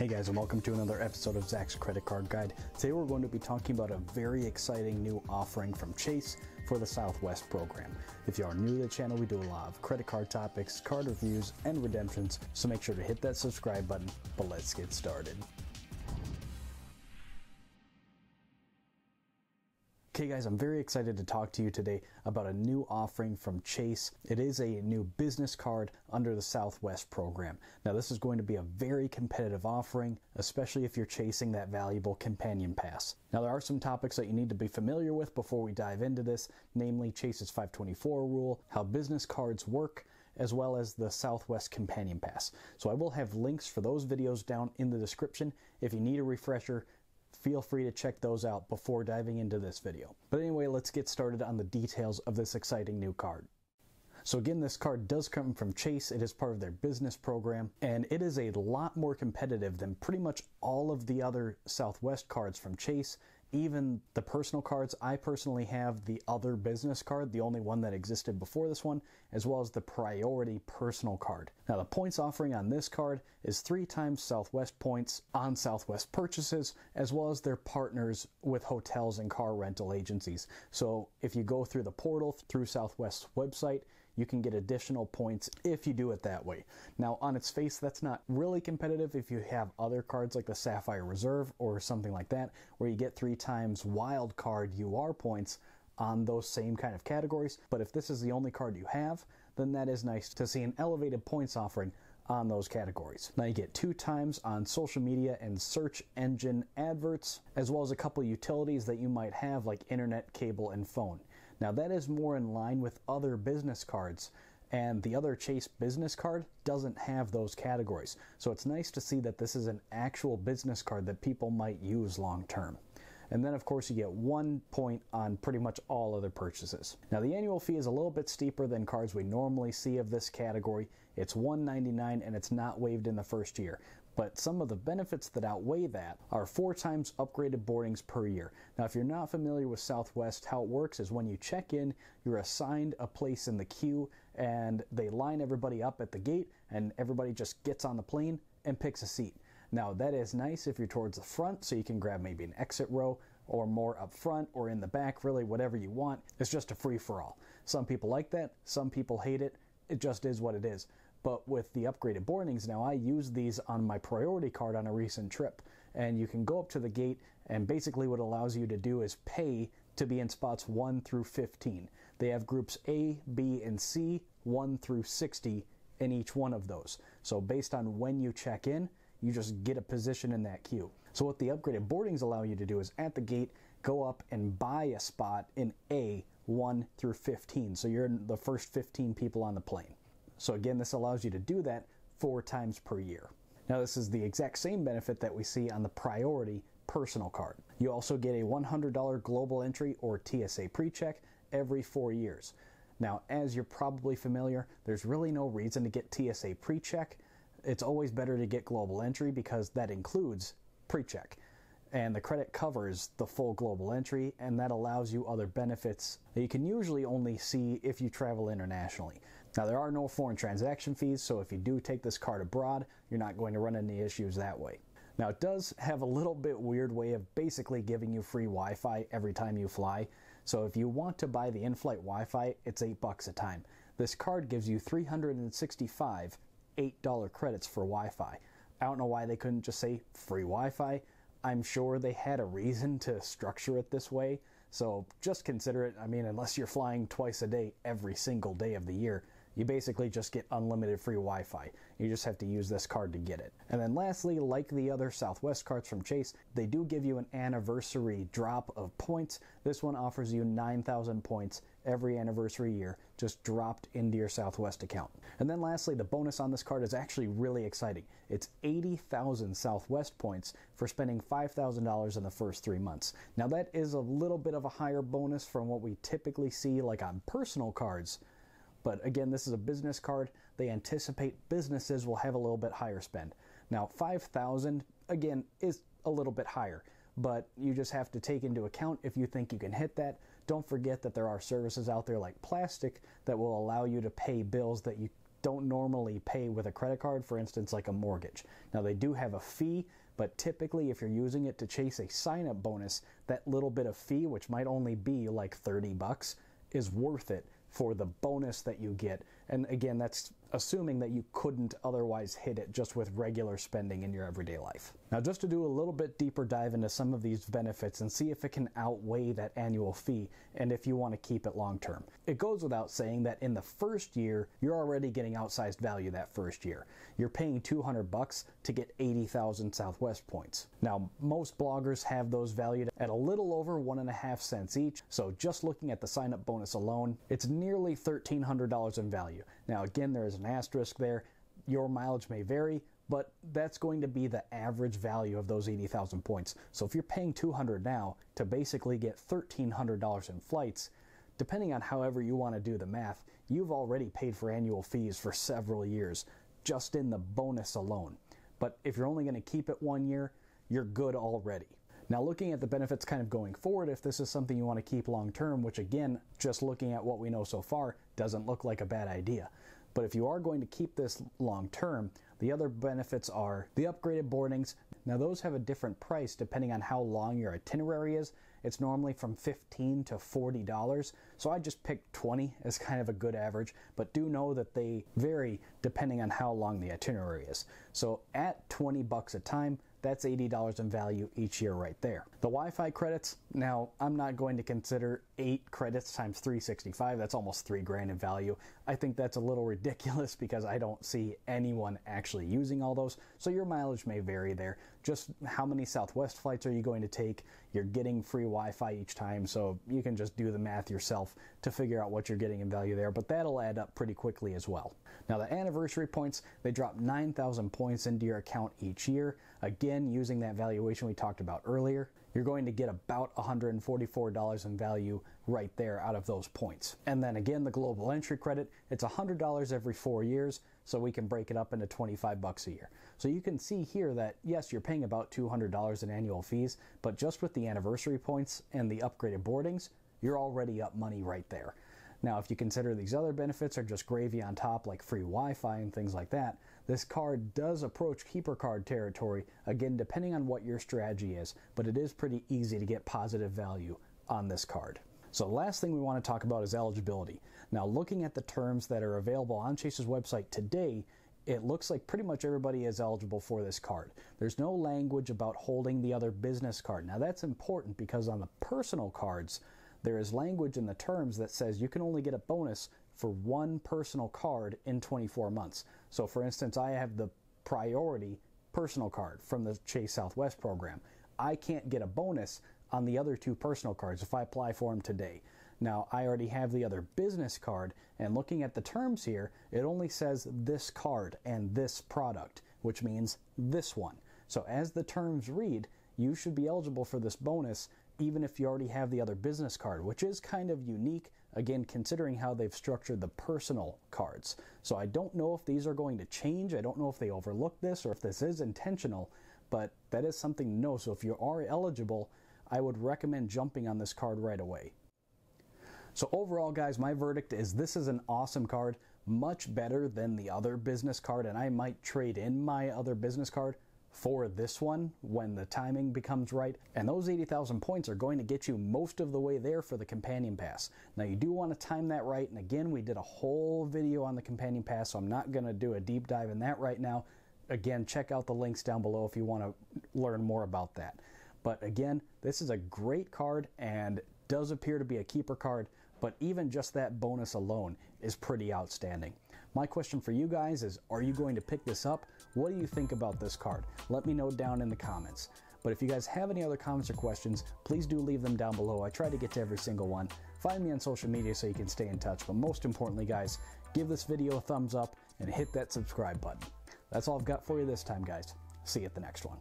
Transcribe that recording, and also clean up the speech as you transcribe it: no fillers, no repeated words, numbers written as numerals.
Hey guys, and welcome to another episode of Zach's Credit Card Guide. Today we're going to be talking about a very exciting new offering from Chase for the Southwest program. If you are new to the channel, we do a lot of credit card topics, card reviews, and redemptions, so make sure to hit that subscribe button, but let's get started. Okay guys, I'm very excited to talk to you today about a new offering from Chase. It is a new business card under the Southwest program. Now this is going to be a very competitive offering, especially if you're chasing that valuable companion pass. Now there are some topics that you need to be familiar with before we dive into this, namely Chase's 524 rule, how business cards work, as well as the Southwest companion pass. So I will have links for those videos down in the description. If you need a refresher, feel free to check those out before diving into this video. But anyway, let's get started on the details of this exciting new card. So again, this card does come from Chase. It is part of their business program, and it is a lot more competitive than pretty much all of the other Southwest cards from Chase. Even the personal cards, I personally have the other business card, the only one that existed before this one, as well as the priority personal card. Now the points offering on this card is 3 times Southwest points on Southwest purchases, as well as their partners with hotels and car rental agencies. So if you go through the portal through Southwest's website, you can get additional points if you do it that way. Now on its face, that's not really competitive if you have other cards like the Sapphire Reserve or something like that, where you get 3 times wild card UR points on those same kind of categories. But if this is the only card you have, then that is nice to see an elevated points offering on those categories. Now you get 2 times on social media and search engine adverts, as well as a couple utilities that you might have like internet, cable, and phone. Now that is more in line with other business cards, and the other Chase business card doesn't have those categories. So it's nice to see that this is an actual business card that people might use long term. And then of course you get 1 point on pretty much all other purchases. Now the annual fee is a little bit steeper than cards we normally see of this category. It's $199 and it's not waived in the first year. But some of the benefits that outweigh that are 4 times upgraded boardings per year. Now if you're not familiar with Southwest, how it works is when you check in, you're assigned a place in the queue and they line everybody up at the gate and everybody just gets on the plane and picks a seat. Now that is nice if you're towards the front, so you can grab maybe an exit row, or more up front or in the back, really whatever you want. It's just a free-for-all. Some people like that, some people hate it. It just is what it is. But with the upgraded boardings now, I use these on my priority card on a recent trip. And you can go up to the gate, and basically what it allows you to do is pay to be in spots 1 through 15. They have groups A, B, and C, 1 through 60 in each one of those. So based on when you check in, you just get a position in that queue. So what the upgraded boardings allow you to do is at the gate, go up and buy a spot in A, 1 through 15. So you're the first 15 people on the plane. So again, this allows you to do that 4 times per year. Now this is the exact same benefit that we see on the priority personal card. You also get a $100 global entry or TSA pre-check every 4 years. Now, as you're probably familiar, there's really no reason to get TSA pre-check. It's always better to get global entry because that includes pre-check. And the credit covers the full global entry, and that allows you other benefits that you can usually only see if you travel internationally. Now, there are no foreign transaction fees, so if you do take this card abroad, you're not going to run into issues that way. Now, it does have a little bit weird way of basically giving you free Wi-Fi every time you fly. So if you want to buy the in-flight Wi-Fi, it's $8 a time. This card gives you 365 $8 credits for Wi-Fi. I don't know why they couldn't just say free Wi-Fi. I'm sure they had a reason to structure it this way, so just consider it. I mean, unless you're flying twice a day every single day of the year, you basically just get unlimited free Wi-Fi. You just have to use this card to get it. And then lastly, like the other Southwest cards from Chase, they do give you an anniversary drop of points. This one offers you 9,000 points every anniversary year, just dropped into your Southwest account. And then lastly, the bonus on this card is actually really exciting. It's 80,000 Southwest points for spending $5,000 in the first 3 months. Now that is a little bit of a higher bonus from what we typically see like on personal cards. But again, this is a business card. They anticipate businesses will have a little bit higher spend. Now, 5,000, again, is a little bit higher, but you just have to take into account if you think you can hit that. Don't forget that there are services out there like Plastic that will allow you to pay bills that you don't normally pay with a credit card, for instance, like a mortgage. Now they do have a fee, but typically if you're using it to chase a sign-up bonus, that little bit of fee, which might only be like 30 bucks, is worth it for the bonus that you get. And again, that's assuming that you couldn't otherwise hit it just with regular spending in your everyday life. Now, just to do a little bit deeper dive into some of these benefits and see if it can outweigh that annual fee and if you want to keep it long term. It goes without saying that in the first year, you're already getting outsized value that first year. You're paying 200 bucks to get 80,000 Southwest points. Now, most bloggers have those valued at a little over 1.5 cents each. So just looking at the sign-up bonus alone, it's nearly $1,300 in value. Now, again, there is an asterisk there. Your mileage may vary, but that's going to be the average value of those 80,000 points. So if you're paying $200 now to basically get $1,300 in flights, depending on however you want to do the math, you've already paid for annual fees for several years just in the bonus alone. But if you're only going to keep it 1 year, you're good already. Now, looking at the benefits kind of going forward, if this is something you want to keep long term, which again, just looking at what we know so far, doesn't look like a bad idea. But if you are going to keep this long term, the other benefits are the upgraded boardings. Now, those have a different price depending on how long your itinerary is. It's normally from $15 to $40. So I just picked 20 as kind of a good average, but do know that they vary depending on how long the itinerary is. So at 20 bucks a time, that's $80 in value each year right there. The Wi-Fi credits, now I'm not going to consider 8 credits times 365. That's almost $3,000 in value. I think that's a little ridiculous because I don't see anyone actually using all those. So your mileage may vary there. Just how many Southwest flights are you going to take? You're getting free Wi-Fi each time, so you can just do the math yourself to figure out what you're getting in value there, but that'll add up pretty quickly as well. Now, the anniversary points, they drop 9,000 points into your account each year. Again, using that valuation we talked about earlier, you're going to get about $144 in value right there out of those points. And then again, the global entry credit, it's $100 every 4 years, so we can break it up into 25 bucks a year. So you can see here that, yes, you're paying about $200 in annual fees, but just with the anniversary points and the upgraded boardings, you're already up money right there. Now, if you consider these other benefits are just gravy on top, like free Wi-Fi and things like that, this card does approach keeper card territory, again, depending on what your strategy is, but it is pretty easy to get positive value on this card. So the last thing we want to talk about is eligibility. Now, looking at the terms that are available on Chase's website today, it looks like pretty much everybody is eligible for this card. There's no language about holding the other business card. Now, that's important because on the personal cards, there is language in the terms that says you can only get a bonus for one personal card in 24 months. So for instance, I have the priority personal card from the Chase Southwest program. I can't get a bonus on the other 2 personal cards if I apply for them today. Now, I already have the other business card, and looking at the terms here, it only says this card and this product, which means this one. So as the terms read, you should be eligible for this bonus even if you already have the other business card, which is kind of unique, again, considering how they've structured the personal cards. So I don't know if these are going to change. I don't know if they overlooked this or if this is intentional, but that is something to know. So if you are eligible, I would recommend jumping on this card right away. So overall, guys, my verdict is this is an awesome card, much better than the other business card, and I might trade in my other business card for this one when the timing becomes right. And those 80,000 points are going to get you most of the way there for the companion pass. Now, you do want to time that right, and again, we did a whole video on the companion pass, so I'm not going to do a deep dive in that right now. Again, check out the links down below if you want to learn more about that. But again, this is a great card and does appear to be a keeper card, but even just that bonus alone is pretty outstanding. My question for you guys is, are you going to pick this up? What do you think about this card? Let me know down in the comments. But if you guys have any other comments or questions, please do leave them down below. I try to get to every single one. Find me on social media so you can stay in touch. But most importantly, guys, give this video a thumbs up and hit that subscribe button. That's all I've got for you this time, guys. See you at the next one.